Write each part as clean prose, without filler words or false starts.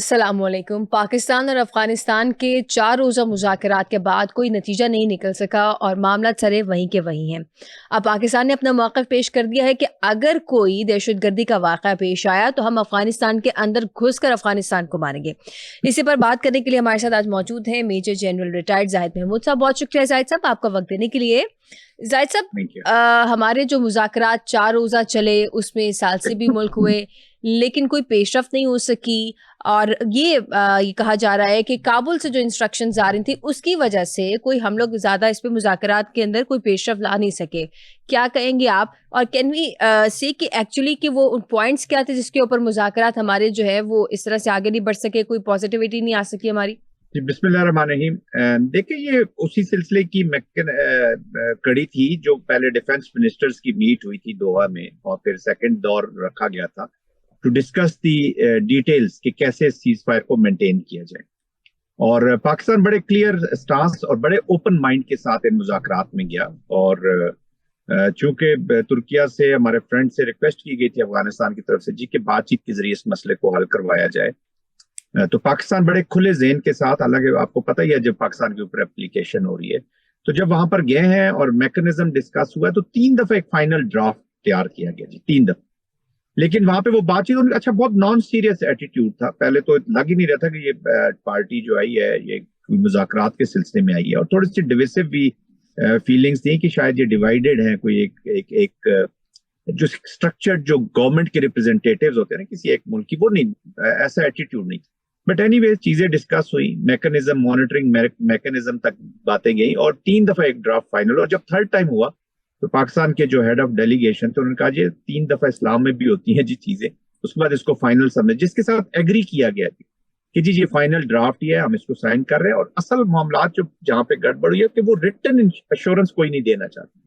अस्सलाम वालेकुम। पाकिस्तान और अफगानिस्तान के 4 रोज़ा मुज़ाकरात के बाद कोई नतीजा नहीं निकल सका और मामला सरे वहीं के वहीं हैं। अब पाकिस्तान ने अपना मौक़िफ़ पेश कर दिया है कि अगर कोई दहशतगर्दी का वाक़या पेश आया तो हम अफगानिस्तान के अंदर घुसकर अफगानिस्तान को मारेंगे। इसी पर बात करने के लिए हमारे साथ आज मौजूद हैं major general retired Zahid Mahmood साहब। बहुत शुक्रिया जाहिद साहब आपका वक्त देने के लिए। जाहिद साहब, हमारे जो मुज़ाकरात 4 रोज़ा चले उसमें साल से भी मुल्क हुए लेकिन कोई पेशरफ्त नहीं हो सकी और ये कहा जा रहा है कि काबुल से जो इंस्ट्रक्शंस आ रही थी उसकी वजह से कोई हम लोग ज़्यादा इस पे मुज़ाकरात के अंदर कोई पेशरफ्त ला नहीं सके। क्या कहेंगे आप? और कैन वी से कि एक्चुअली कि वो उन पॉइंट्स क्या थे जिसके ऊपर मुज़ाकरात हमारे जो है वो इस तरह से आगे नहीं बढ़ सके, कोई पॉजिटिविटी नहीं आ सकी हमारी? जी बिस्मिल्लाहिर्रहमानिर्रहीम। देखिए ये उसी सिलसिले की कड़ी थी जो पहले डिफेंस मिनिस्टर्स की मीट हुई थी दोहा में और फिर सेकंड दौर रखा गया था टू डिस्कस दी डिटेल्स कि कैसे सीज फायर को मेंटेन किया जाए। और पाकिस्तान बड़े क्लियर स्टांस और बड़े ओपन माइंड के साथ इन मुज़ाकरात में गया और चूंकि तुर्किया से हमारे फ्रेंड से रिक्वेस्ट की गई थी अफगानिस्तान की तरफ से जी कि बातचीत के जरिए इस मसले को हल करवाया जाए, तो पाकिस्तान बड़े खुले ज़हन के साथ, हालांकि आपको पता ही है जब पाकिस्तान के ऊपर एप्लीकेशन हो रही है तो जब वहां पर गए हैं और मैकेनिज्म डिस्कस हुआ तो 3 दफा एक फाइनल ड्राफ्ट तैयार किया गया जी, 3 दफा। लेकिन वहां पे वो बातचीत अच्छा बहुत नॉन सीरियस एटीट्यूड था। पहले तो लग ही नहीं रहा था कि ये पार्टी जो आई है ये मुज़ाकरात के सिलसिले में आई है और थोड़ी सी डिविसिव भी फीलिंग्स थी कि शायद ये डिवाइडेड है, कोई एक जो स्ट्रक्चर्ड जो गवर्नमेंट के रिप्रेजेंटेटिव्स होते हैं ना किसी एक मुल्क की, वो नहीं, ऐसा एटीट्यूड नहीं। बट एनीवे चीजें डिस्कस हुई, मैकेनिज्म मॉनिटरिंग मैकेनिज्म तक बातें गई और 3 दफा एक ड्राफ्ट फाइनल। और जब थर्ड टाइम हुआ तो पाकिस्तान के जो हेड ऑफ डेलीगेशन थे उन्होंने कहा जी 3 दफा इस्लाम में भी होती हैं जी चीजें, उसके बाद इसको फाइनल समझ, जिसके साथ एग्री किया गया कि जी ये फाइनल ड्राफ्ट ही है, हम इसको साइन कर रहे हैं। और असल मामला जो जहाँ पे गड़बड़ हुई है कि वो रिटन एश्योरेंस कोई नहीं देना चाहता।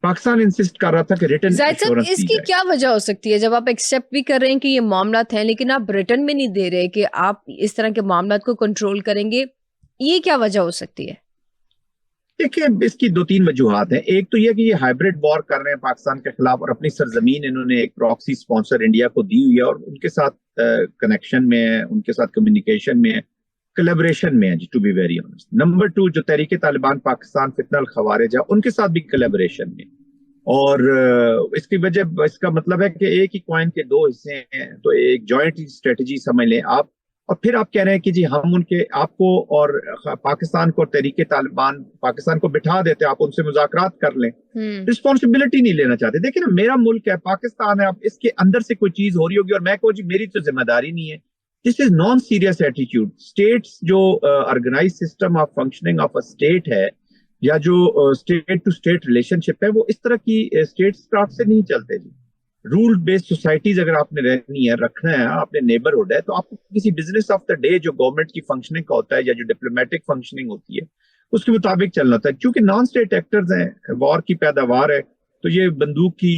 पाकिस्तान इंसिस्ट कर रहा था कि रिटन एश्योरेंस। इसकी क्या वजह हो सकती है जब आप एक्सेप्ट भी कर रहे हैं कि ये मामला है लेकिन आप रिटर्न में नहीं दे रहे कि आप इस तरह के मामला को कंट्रोल करेंगे? ये क्या वजह हो सकती है? देखिए इसकी 2-3 वजूहात हैं। एक तो ये कि ये हाइब्रिड वॉर कर रहे हैं पाकिस्तान के खिलाफ और अपनी सरजमीन इन्होंने एक प्रॉक्सी स्पॉन्सर इंडिया को दी हुई है और उनके साथ कनेक्शन में है, उनके साथ कम्युनिकेशन में है, कोलैबोरेशन में है जी, to be very honest. Number 2 जो तहरीके तालिबान पाकिस्तान फितना अल खवारिज है उनके साथ भी कोलैबोरेशन में। और इसकी वजह, इसका मतलब है कि एक ही कॉइन के 2 हिस्से हैं, तो एक जॉइंट स्ट्रेटजी समझ लें आप। और फिर आप कह रहे हैं कि जी हम उनके आपको और पाकिस्तान को तहरीके तालिबान पाकिस्तान को बिठा देते, आप उनसे मुज़ाकरात कर लें, रिस्पॉन्सिबिलिटी नहीं लेना चाहते। देखिए ना, मेरा मुल्क है, पाकिस्तान है, अब इसके अंदर से कोई चीज हो रही होगी और मैं कहूँ जी मेरी तो जिम्मेदारी नहीं है। This is non serious attitude. States जो organise system of functioning of a state है या जो स्टेट टू स्टेट रिलेशनशिप है वो इस तरह की स्टेट क्राफ्ट से नहीं चलते जी। रूल बेस्ड सोसाइटीज अगर आपने रहनी है, रखना है, आपने नेबरहुड है, तो आपको किसी बिजनेस ऑफ द डे जो गवर्नमेंट की फंक्शनिंग का होता है या जो डिप्लोमेटिक फंक्शनिंग होती है उसके मुताबिक चलना होता है। क्योंकि नॉन स्टेट एक्टर्स हैं, वॉर की पैदावार है, तो ये बंदूक की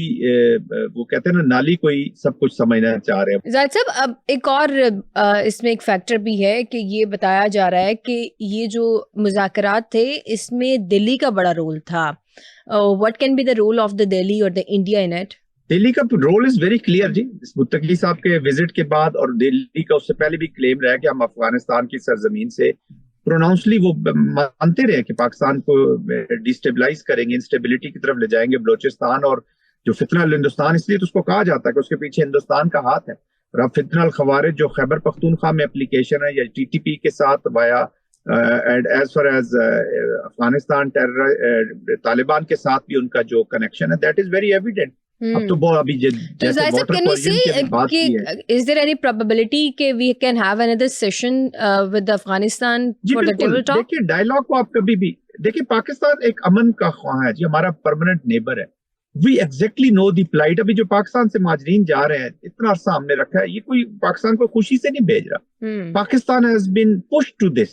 वो कहते हैं ना नाली कोई सब कुछ समझना चाह रहे हैं। जाहिद साहब, अब एक और इसमें एक फैक्टर भी है कि ये बताया जा रहा है कि ये जो मुज़ाकरात थे इसमें दिल्ली का बड़ा रोल था। What can be the role of the Delhi और the India in it? Delhi का रोल इज वेरी क्लियर जी। मुत्तकी साहब के विजिट के बाद और दिल्ली का उससे पहले भी क्लेम रहा कि हम अफगानिस्तान की सरजमीन से प्रोनाउंसली वो मानते रहे कि पाकिस्तान को डिस्टेबलाइज करेंगे, इंस्टेबिलिटी की तरफ ले जाएंगे बलोचिस्तान और जो फितना अल हिंदुस्तान, इसलिए तो उसको कहा जाता है कि उसके पीछे हिंदुस्तान का हाथ है। और अब फितना अल खवारिज जो खैबर पख्तूनख्वा में एप्लीकेशन है या टीटीपी के साथ via and as far as Afghanistan Taliban के साथ भी उनका जो कनेक्शन है दैट इज वेरी एविडेंट। अब तो बहुत अभी जैसे वाटर पॉल्यूशन की बात की है, is there any probability कि we can have another session with Afghanistan for the table talk? देखिए डायलॉग को आप कभी भी देखिए, पाकिस्तान एक अमन का ख्वाह है जी, हमारा परमानेंट नेबर है। We exactly know the plight. अभी जो पाकिस्तान से माजरीन जा रहे हैं इतना अरसा हमने रखा है, ये कोई पाकिस्तान को खुशी से नहीं भेज रहा। Pakistan has been pushed to this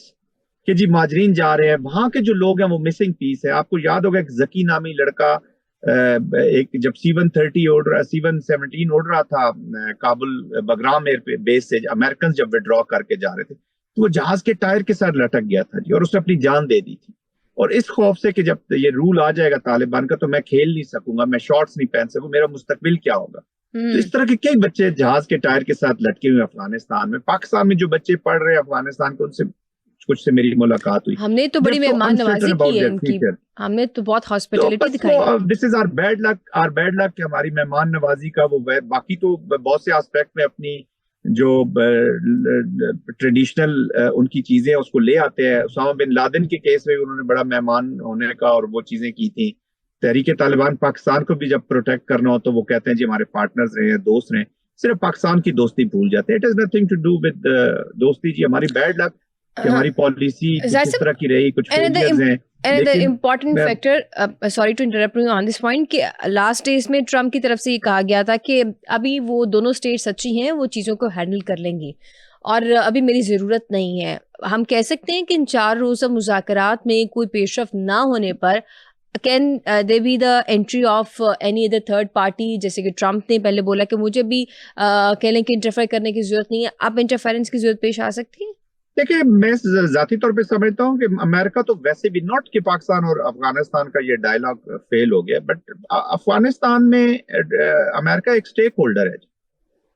कि जी माजरीन जा रहे हैं, वहां के जो लोग हैं वो मिसिंग पीस है। आपको याद होगा एक जकी नामी लड़का एक जब C-117 उड़ रहा था काबुल बगराम एयर बेस से, अमेरिकन जब विड्रॉ करके जा रहे थे तो वो जहाज के टायर के साथ लटक गया था जी और उसने अपनी जान दे दी थी। और इस खौफ से कि जब ये रूल आ जाएगा तालिबान का तो मैं खेल नहीं सकूंगा, मैं शॉर्ट्स नहीं पहन सकूंगा, मेरा मुस्तकबिल क्या होगा। تو اس طرح کے کئی بچے جہاز کے ٹائر کے ساتھ لٹکے ہوئے افغانستان میں. پاکستان میں جو بچے پڑھ رہے ہیں افغانستان کے، ان سے کچھ سے میری ملاقات ہوئی. ہم نے تو بڑی مہمان نوازی کی ہے ان کی، ہم نے تو بہت ہاسپٹیلٹی دکھائی. دس از آر بیڈ لک کہ ہماری مہمان نوازی کا وہ باقی تو بہت سے آسپیکٹ میں اپنی جو ٹریڈیشنل ان کی چیزیں اس کو لے آتے ہیں. اسامہ بن لادن کے کیس میں انہوں نے بڑا مہمان ہونے کا اور وہ چیزیں کی تھیں. تحریک طالبان پاکستان کو بھی جب پروٹیکٹ کرنا ہو تو وہ کہتے ہیں جی ہمارے پارٹنرز رہے ہیں، دوست رہے، صرف پاکستان کی دوستی بھول جاتے ہیں. It is nothing to do with دوستی. جی ہماری بیڈ لک کہ ہماری پالیسی اس طرح کی رہی، کچھ فیلئرز ہیں. Another important factor, sorry to interrupt you on this point, کہ لاسٹ ڈیز میں ٹرمپ کی طرف سے یہ کہا گیا تھا کہ ابھی وہ دونوں اسٹیٹس اچھی ہیں، وہ چیزوں کو ہینڈل کر لیں گی اور ابھی میری ضرورت نہیں ہے. ہم کہہ سکتے ہیں کہ ان 4 روزہ مذاکرات میں کوئی پیش رفت نہ ہونے پر can there be the entry of any other third party, جیسے کہ ٹرمپ نے پہلے بولا کہ مجھے بھی کہہ لیں کہ انٹرفیئر کرنے کی ضرورت نہیں ہے. اب انٹرفیئرنس کی ضرورت پیش آ سکتی ہے؟ دیکھیں میں ذاتی طور پہ سمجھتا ہوں کہ امریکہ تو ویسے بھی ناٹ کہ پاکستان اور افغانستان کا یہ ڈائلاگ فیل ہو گیا، بٹ افغانستان میں امریکہ ایک سٹیک ہولڈر ہے.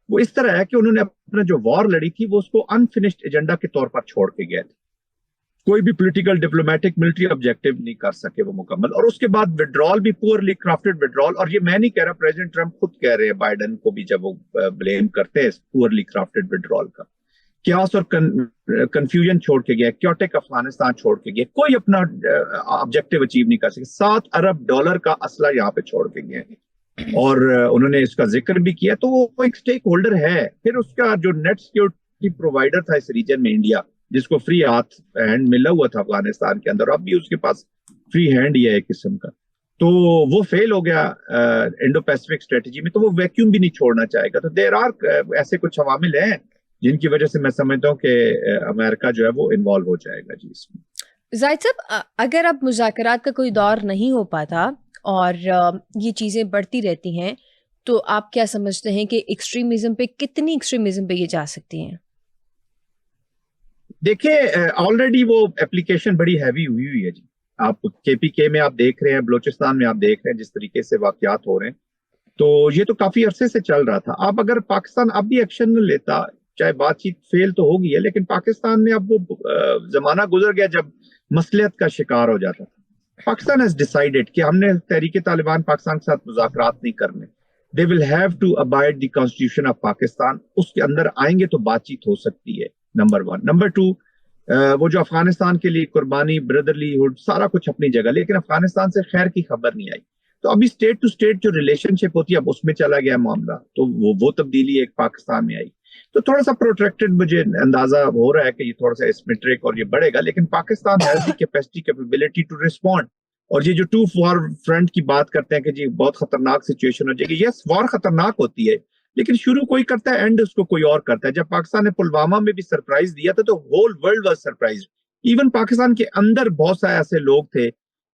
وہ اس طرح ہے کہ انہوں نے اپنا جو وار لڑی تھی وہ اس کو انفنشڈ ایجنڈا کے طور پر چھوڑ کے گئے تھے. کوئی بھی پولیٹیکل ڈپلومیٹک ملٹری آبجیکٹو نہیں کر سکے وہ مکمل، اور اس کے بعد وڈرال بھی پورلی کرافٹڈ وڈرال. اور یہ میں نہیں کہہ رہا، پریزیڈنٹ ٹرمپ خود کہہ رہے ہیں بائیڈن کو بھی جب وہ بلیم کرتے ہیں پورلی کرافٹڈ وڈرال کا. کیاس اور کنفیوژن چھوڑ کے گیا، کیوٹک افغانستان چھوڑ کے گیا، کوئی اپنا آبجیکٹو اچیو نہیں کر سکے. $7 ارب کا اسلحہ یہاں پہ چھوڑ کے گئے اور انہوں نے اس کا ذکر بھی کیا. تو وہ ایک سٹیک ہولڈر ہے. پھر اس کا جو نیٹ سیکورٹی پرووائڈر تھا اس ریجن میں انڈیا، جس کو فری ہاتھ ہینڈ ملا ہوا تھا افغانستان کے اندر، اب بھی اس کے پاس فری ہینڈ ہی ہے ایک قسم کا، تو وہ فیل ہو گیا انڈو پیسفک اسٹریٹجی میں. تو وہ ویکیوم بھی نہیں چھوڑنا چاہے گا. تو دیر آر ایسے کچھ عوامل ہیں جن کی وجہ سے میں سمجھتا ہوں کہ امریکہ جو ہے وہ انوالو ہو جائے گا. جی اس میں زاہد صاحب، اگر اب مذاکرات کا کوئی دور نہیں ہو پاتا اور یہ چیزیں بڑھتی رہتی ہیں تو آپ کیا سمجھتے ہیں کہ ایکسٹریمزم پہ کتنی ایکسٹریمزم پہ یہ جا سکتی ہیں؟ دیکھیں آلریڈی وہ اپلیکیشن بڑی ہیوی ہوئی ہے. جی آپ KPK میں آپ دیکھ رہے ہیں، بلوچستان میں آپ دیکھ رہے ہیں جس طریقے سے واقعات ہو رہے ہیں، تو یہ تو کافی عرصے سے چل رہا تھا. اب اگر پاکستان اب بھی ایکشن نہ لیتا، چاہے بات چیت فیل تو ہوگی ہے، لیکن پاکستان میں اب وہ زمانہ گزر گیا جب مصلحت کا شکار ہو جاتا تھا. پاکستان has decided کہ ہم نے تحریک طالبان پاکستان کے ساتھ مذاکرات نہیں کرنے. They will have to abide the constitution of Pakistan. اس کے اندر آئیں گے تو بات چیت ہو سکتی ہے، نمبر 1. نمبر 2، وہ جو افغانستان کے لیے قربانی، بردرلی ہوڈ، سارا کچھ اپنی جگہ، لیکن افغانستان سے خیر کی خبر نہیں آئی. تو ابھی اسٹیٹ ٹو اسٹیٹ جو ریلیشن شپ ہوتی ہے اب اس میں چلا گیا معاملہ، تو وہ تبدیلی ایک پاکستان میں آئی. تو تھوڑا سا پروٹریکٹڈ مجھے اندازہ ہو رہا ہے کہ یہ تھوڑا سا اسمیٹرک اور یہ بڑھے گا، لیکن Pakistan has the capacity capability to respond. اور یہ جو 2 وار فرنٹ کی بات کرتے ہیں کہ جی بہت خطرناک سچویشن ہو جائے گی، یس وار خطرناک ہوتی ہے، لیکن شروع کوئی کرتا ہے، اینڈ اس کو کوئی اور کرتا ہے. جب پاکستان نے پلوامہ میں بھی سرپرائز دیا تھا تو whole world was surprise. Even Pakistan کے اندر بہت سارے ایسے لوگ تھے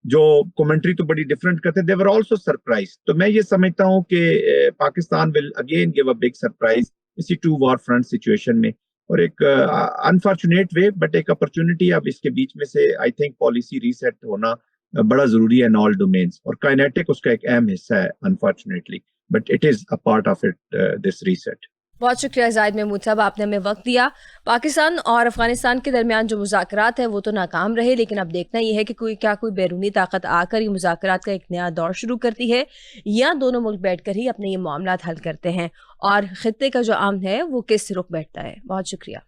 جو کومنٹری تو بڑی ڈفرینٹ کرتے، they were also surprised. تو میں یہ سمجھتا ہوں کہ Pakistan will again give a big surprise اسی 2 وار فرنٹ سچویشن میں، اور ایک انفارچونیٹ وے بٹ ایک اپرچونٹی اب اس کے بیچ میں سے آئی تھنک پالیسی ریسیٹ ہونا بڑا ضروری ہے ان آل ڈومینس، اور کائنیٹک اس کا ایک اہم حصہ ہے unfortunately, but it is a part of it this reset. بہت شکریہ زاہد محمود صاحب، آپ نے ہمیں وقت دیا. پاکستان اور افغانستان کے درمیان جو مذاکرات ہیں وہ تو ناکام رہے، لیکن اب دیکھنا یہ ہے کہ کوئی بیرونی طاقت آ کر یہ مذاکرات کا ایک نیا دور شروع کرتی ہے یا دونوں ملک بیٹھ کر ہی اپنے یہ معاملات حل کرتے ہیں، اور خطے کا جو امن ہے وہ کس رخ بیٹھتا ہے. بہت شکریہ.